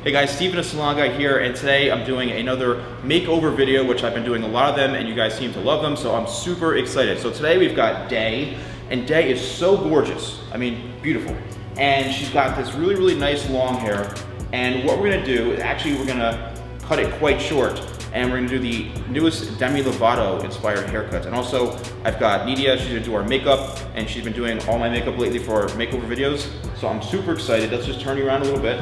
Hey guys, Steven, a salon guy here, and today I'm doing another makeover video, which I've been doing a lot of them, and you guys seem to love them, so I'm super excited. So today we've got Day, and Day is so gorgeous. I mean, beautiful. And she's got this really, really nice long hair, and what we're gonna do is actually we're gonna cut it quite short, and we're gonna do the newest Demi Lovato inspired haircuts. And also, I've got Nidia, she's gonna do our makeup, and she's been doing all my makeup lately for our makeover videos, so I'm super excited. Let's just turn you around a little bit.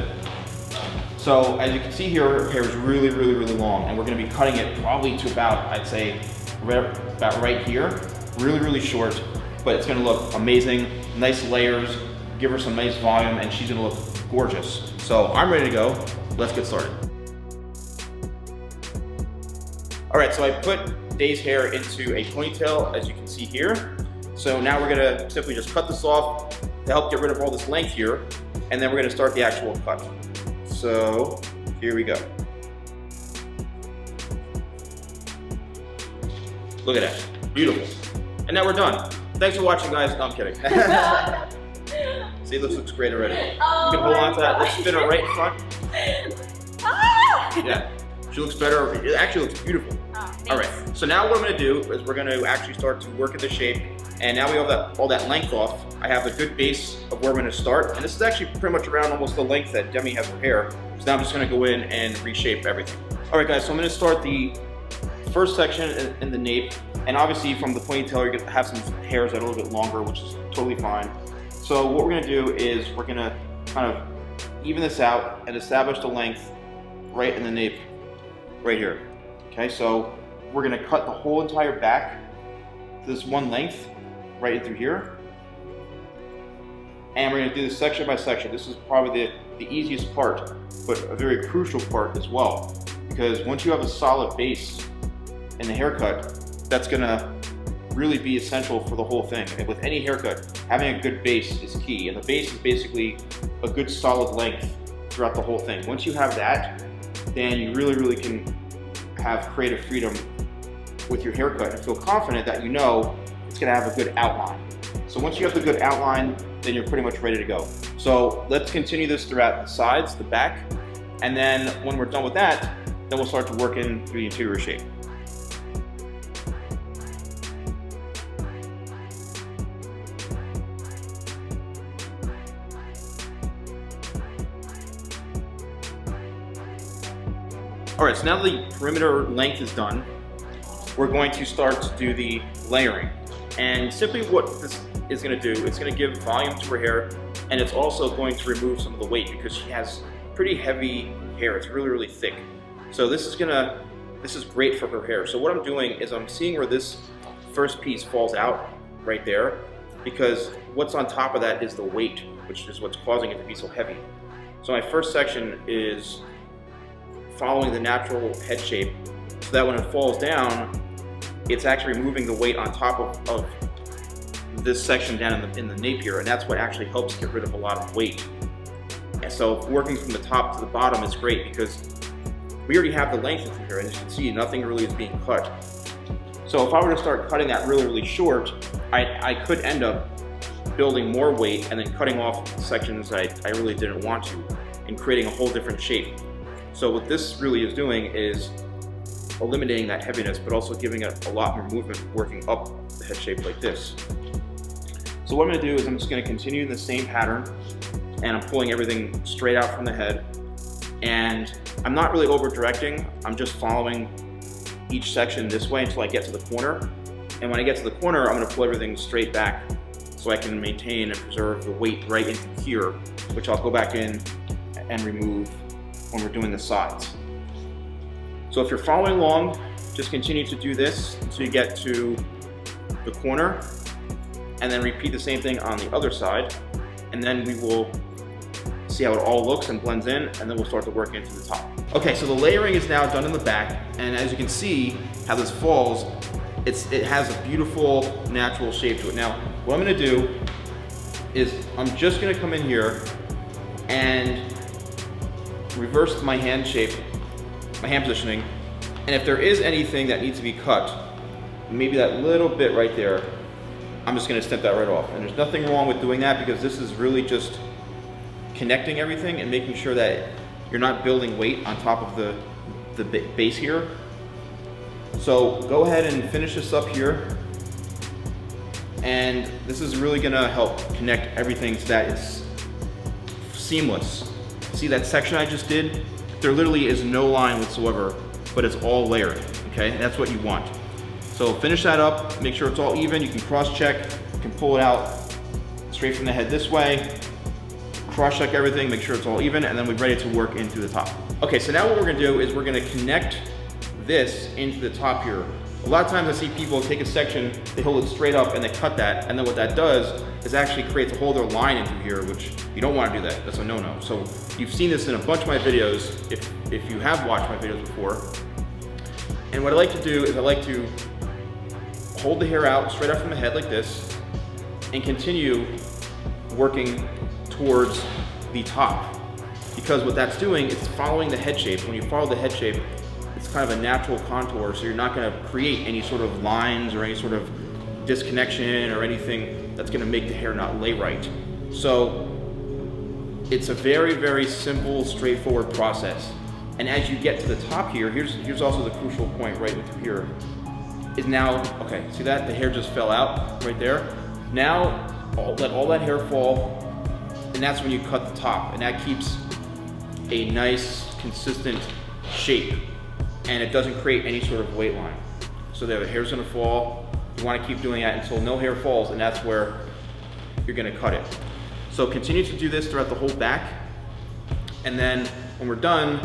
So as you can see here, her hair is really, really, really long, and we're gonna be cutting it probably to about, I'd say, about right here. Really, really short, but it's gonna look amazing. Nice layers, give her some nice volume, and she's gonna look gorgeous. So I'm ready to go. Let's get started. All right, so I put Day's hair into a ponytail, as you can see here. So now we're gonna simply just cut this off to help get rid of all this length here, and then we're gonna start the actual cut. So here we go. Look at that, beautiful. And now we're done. Thanks for watching, guys. No, I'm kidding. See, this looks great already. Oh, you can hold on to that. Let's spin her right in front. Ah! Yeah, she looks better. It actually looks beautiful. Oh, all right, so now what I'm gonna do is we're gonna actually start to work at the shape, and now we have all that length off. I have a good base of where I'm gonna start, and this is actually pretty much around almost the length that Demi has her hair. So now I'm just gonna go in and reshape everything. All right, guys, so I'm gonna start the first section in the nape, and obviously from the ponytail, you're gonna have some hairs that are a little bit longer, which is totally fine. So what we're gonna do is we're gonna kind of even this out and establish the length right in the nape, right here. Okay, so we're gonna cut the whole entire back to this one length, right in through here. And we're gonna do this section by section. This is probably the easiest part, but a very crucial part as well. Because once you have a solid base in the haircut, that's gonna really be essential for the whole thing. And with any haircut, having a good base is key. And the base is basically a good solid length throughout the whole thing. Once you have that, then you really, really can have creative freedom with your haircut and feel confident that you know it's gonna have a good outline. So once you have the good outline, then you're pretty much ready to go. So let's continue this throughout the sides, the back, and then when we're done with that, then we'll start to work in through the interior shape. All right, so now the perimeter length is done, we're going to start to do the layering. And simply what this is gonna do, it's gonna give volume to her hair, and it's also going to remove some of the weight because she has pretty heavy hair. It's really, really thick. So this is great for her hair. So what I'm doing is I'm seeing where this first piece falls out right there, because what's on top of that is the weight, which is what's causing it to be so heavy. So my first section is following the natural head shape so that when it falls down, it's actually removing the weight on top of this section down in the nape here, and that's what actually helps get rid of a lot of weight. And so working from the top to the bottom is great because we already have the length of here, and as you can see, nothing really is being cut. So if I were to start cutting that really, really short, I could end up building more weight and then cutting off sections I really didn't want to and creating a whole different shape. So what this really is doing is eliminating that heaviness, but also giving it a lot more movement working up the head shape like this. So what I'm gonna do is I'm just gonna continue in the same pattern, and I'm pulling everything straight out from the head. And I'm not really over directing, I'm just following each section this way until I get to the corner. And when I get to the corner, I'm gonna pull everything straight back so I can maintain and preserve the weight right into here, which I'll go back in and remove when we're doing the sides. So if you're following along, just continue to do this until you get to the corner, and then repeat the same thing on the other side, and then we will see how it all looks and blends in, and then we'll start to work into the top. Okay, so the layering is now done in the back, and as you can see how this falls, it has a beautiful natural shape to it. Now, what I'm gonna do is I'm just gonna come in here and reverse my hand shape, my hand positioning, and if there is anything that needs to be cut, maybe that little bit right there, I'm just gonna snip that right off. And there's nothing wrong with doing that because this is really just connecting everything and making sure that you're not building weight on top of the base here. So go ahead and finish this up here. And this is really gonna help connect everything so that it's seamless. See that section I just did? There literally is no line whatsoever, but it's all layered, okay? And that's what you want. So finish that up, make sure it's all even. You can cross-check, you can pull it out straight from the head this way, cross-check everything, make sure it's all even, and then we're ready to work in through the top. Okay, so now what we're gonna do is we're gonna connect this into the top here. A lot of times I see people take a section, they hold it straight up and they cut that, and then what that does is actually creates a whole other line into here, which you don't want to do that. That's a no-no. So you've seen this in a bunch of my videos, if you have watched my videos before. And what I like to do is I like to hold the hair out straight up from the head like this and continue working towards the top. Because what that's doing is following the head shape. When you follow the head shape, it's kind of a natural contour, so you're not going to create any sort of lines or any sort of disconnection or anything that's going to make the hair not lay right. So it's a very, very simple, straightforward process. And as you get to the top here, here's also the crucial point right through here, is now, okay, see that? The hair just fell out right there. Now, let all that hair fall, and that's when you cut the top, and that keeps a nice, consistent shape, and it doesn't create any sort of weight line. So there, the hair's gonna fall. You wanna keep doing that until no hair falls, and that's where you're gonna cut it. So continue to do this throughout the whole back, and then when we're done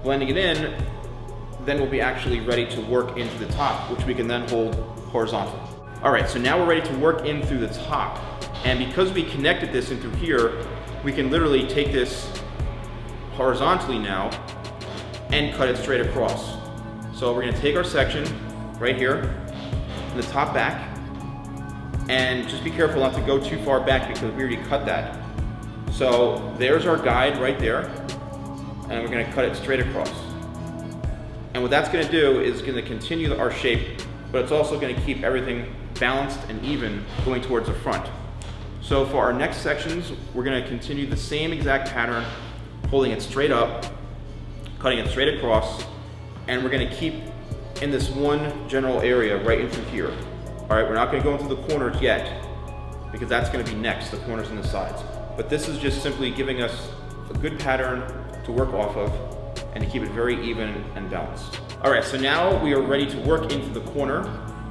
blending it in, then we'll be actually ready to work into the top, which we can then hold horizontal. All right, so now we're ready to work in through the top. And because we connected this in through here, we can literally take this horizontally now and cut it straight across. So we're gonna take our section right here, in the top back, and just be careful not to go too far back because we already cut that. So there's our guide right there, and we're gonna cut it straight across. And what that's gonna do is gonna continue our shape, but it's also gonna keep everything balanced and even going towards the front. So for our next sections, we're gonna continue the same exact pattern, holding it straight up, cutting it straight across, and we're gonna keep in this one general area right into here. All right, we're not gonna go into the corners yet, because that's gonna be next, the corners and the sides. But this is just simply giving us a good pattern to work off of and to keep it very even and balanced. All right, so now we are ready to work into the corner.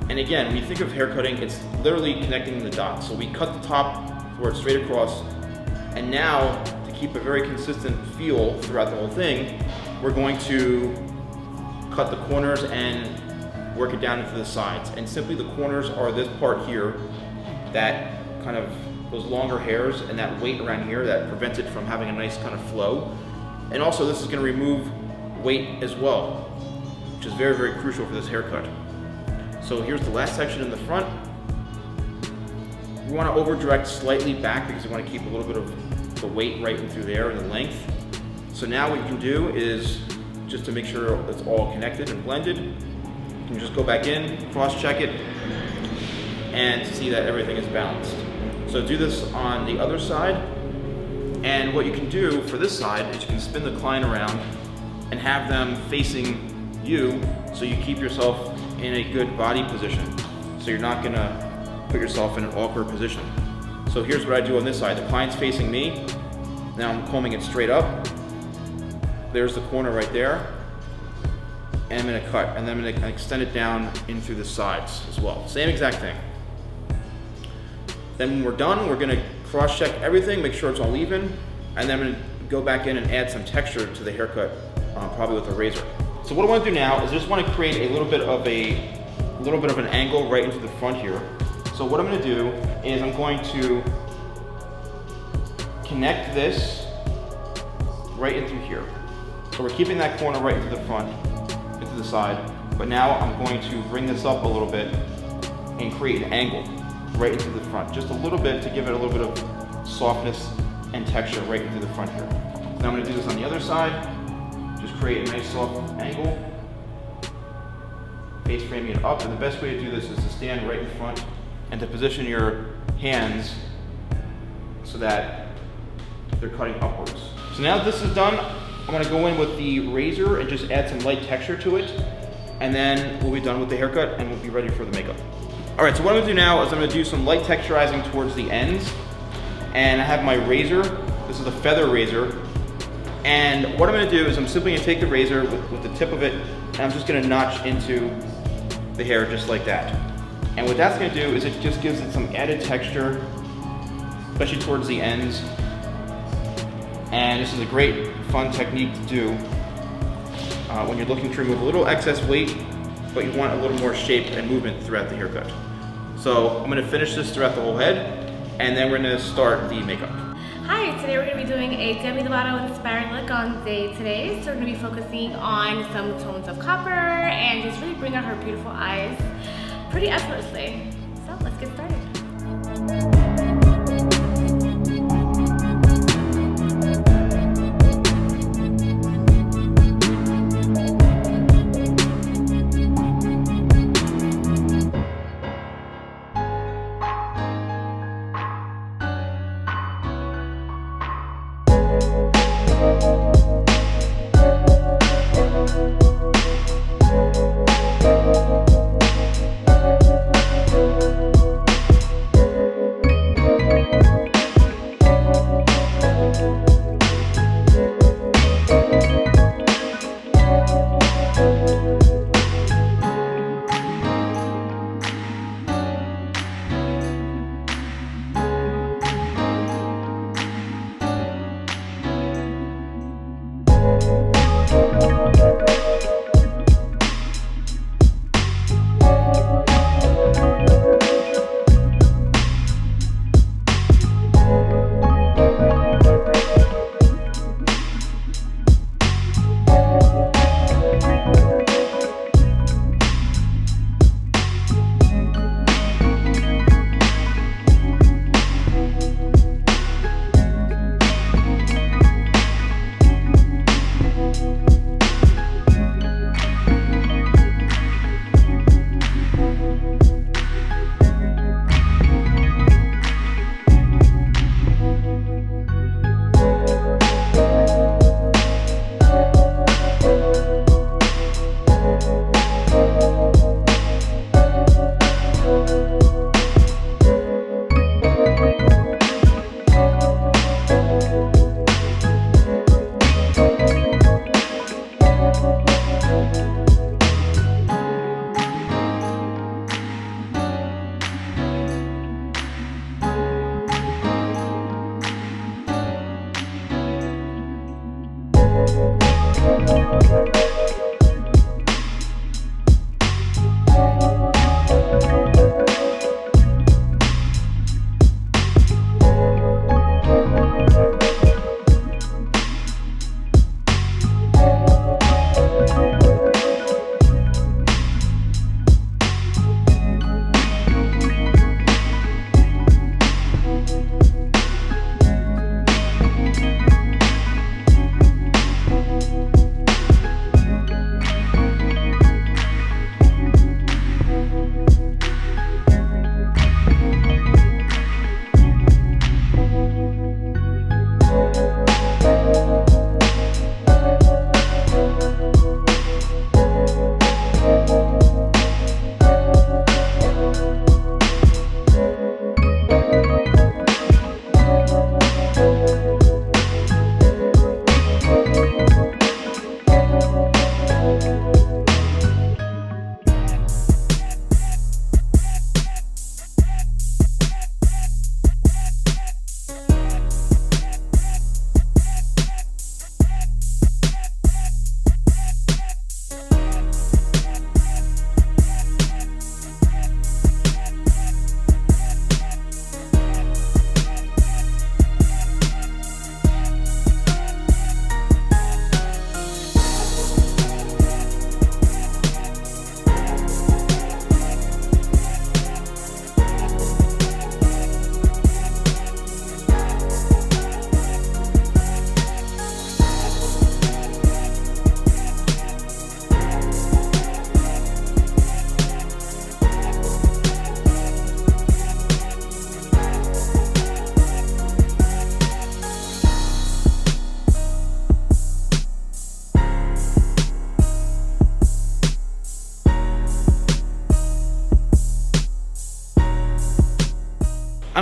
And again, when you think of hair cutting, it's literally connecting the dots. So we cut the top where it's straight across, and now to keep a very consistent feel throughout the whole thing, we're going to cut the corners and work it down into the sides. And simply the corners are this part here that kind of those longer hairs and that weight around here that prevents it from having a nice kind of flow. And also this is going to remove weight as well, which is very, very crucial for this haircut. So here's the last section in the front. We want to over direct slightly back because we want to keep a little bit of the weight right in through there and the length. So now what you can do is, just to make sure it's all connected and blended, you can just go back in, cross check it, and see that everything is balanced. So do this on the other side, and what you can do for this side is you can spin the client around and have them facing you, so you keep yourself in a good body position. So you're not gonna put yourself in an awkward position. So here's what I do on this side. The client's facing me. Now I'm combing it straight up. There's the corner right there. And I'm gonna cut, and then I'm gonna extend it down in through the sides as well. Same exact thing. Then when we're done, we're gonna cross-check everything, make sure it's all even, and then I'm gonna go back in and add some texture to the haircut, probably with a razor. So what I want to do now is just want to create a little bit of an angle right into the front here. So what I'm going to do is I'm going to connect this right in through here. So we're keeping that corner right into the front, into the side, but now I'm going to bring this up a little bit and create an angle right into the front, just a little bit to give it a little bit of softness and texture right into the front here. So now I'm going to do this on the other side. Just create a nice soft angle, face framing it up, and the best way to do this is to stand right in front and to position your hands so that they're cutting upwards. So now that this is done, I'm gonna go in with the razor and just add some light texture to it, and then we'll be done with the haircut and we'll be ready for the makeup. All right, so what I'm gonna do now is I'm gonna do some light texturizing towards the ends, and I have my razor. This is a feather razor, and what I'm gonna do is I'm simply gonna take the razor with the tip of it, and I'm just gonna notch into the hair just like that. And what that's gonna do is it just gives it some added texture, especially towards the ends. And this is a great, fun technique to do when you're looking to remove a little excess weight, but you want a little more shape and movement throughout the haircut. So I'm gonna finish this throughout the whole head, and then we're gonna start the makeup. Hi, today we're going to be doing a Demi Lovato inspired look on day today. So we're going to be focusing on some tones of copper and just really bring out her beautiful eyes pretty effortlessly. So let's get started.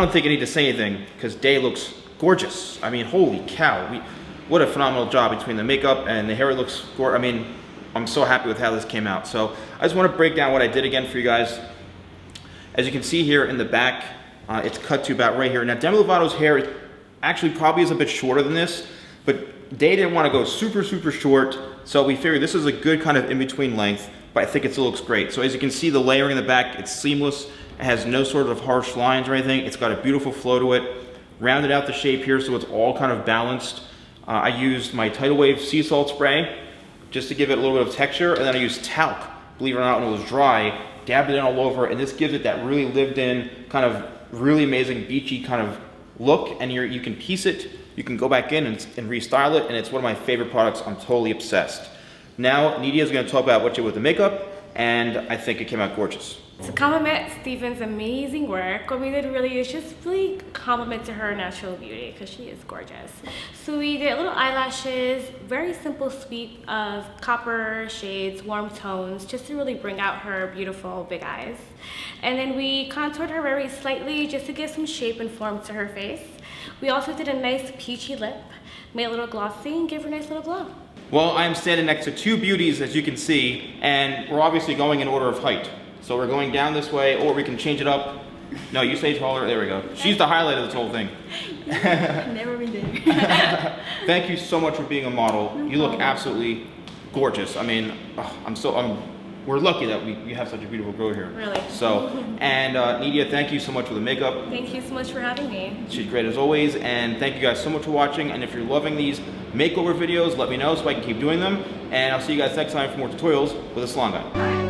don't think I need to say anything because Day looks gorgeous. I mean, holy cow. What a phenomenal job between the makeup and the hair. It looks gorgeous. I mean, I'm so happy with how this came out. So I just want to break down what I did again for you guys. As you can see here in the back, it's cut to about right here. Now, Demi Lovato's hair actually probably is a bit shorter than this, but Day didn't want to go super, super short. So we figured this is a good kind of in-between length, but I think it still looks great. So as you can see, the layering in the back, it's seamless. It has no sort of harsh lines or anything. It's got a beautiful flow to it. Rounded out the shape here so it's all kind of balanced. I used my Tidal Wave sea salt spray just to give it a little bit of texture, and then I used talc, believe it or not, when it was dry, dabbed it in all over, and this gives it that really lived in, kind of really amazing beachy kind of look, and you can piece it, you can go back in and restyle it, and it's one of my favorite products. I'm totally obsessed. Now, Nidia is going to talk about what she did with the makeup, and I think it came out gorgeous. To compliment Steven's amazing work, what we did really is just really compliment to her natural beauty because she is gorgeous. So we did little eyelashes, very simple sweep of copper shades, warm tones, just to really bring out her beautiful big eyes. And then we contoured her very slightly just to give some shape and form to her face. We also did a nice peachy lip, made a little glossy, and gave her a nice little glow. Well, I'm standing next to two beauties, as you can see, and we're obviously going in order of height. So we're going down this way, or we can change it up. No, you stay taller. There we go. She's the highlight of this whole thing. Never been there. Thank you so much for being a model. You look absolutely gorgeous. I mean, we're lucky that we have such a beautiful girl here. Really. So, and Nidia, thank you so much for the makeup. Thank you so much for having me. She's great as always, and thank you guys so much for watching. And if you're loving these makeover videos, let me know so I can keep doing them. And I'll see you guys next time for more tutorials with a salon guy.